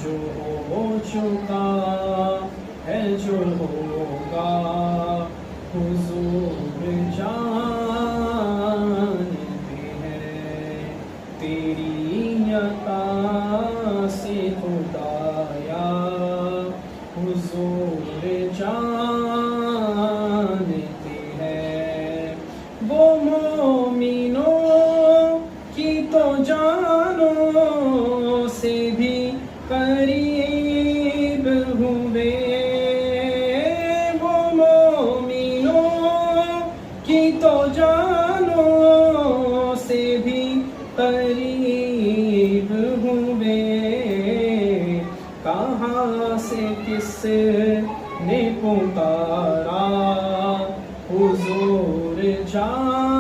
جو ہو چکا ہے جو ہوگا حضور جانتے ہیں تیری عطا سے خدایا حضور جانتے ہیں وہ مومنوں کی تو جانوں سے بھی قریب ہوئے وہ مومنوں کی تو جانوں سے بھی قریب ہوئے کہاں سے کس نے پکارا حضور جان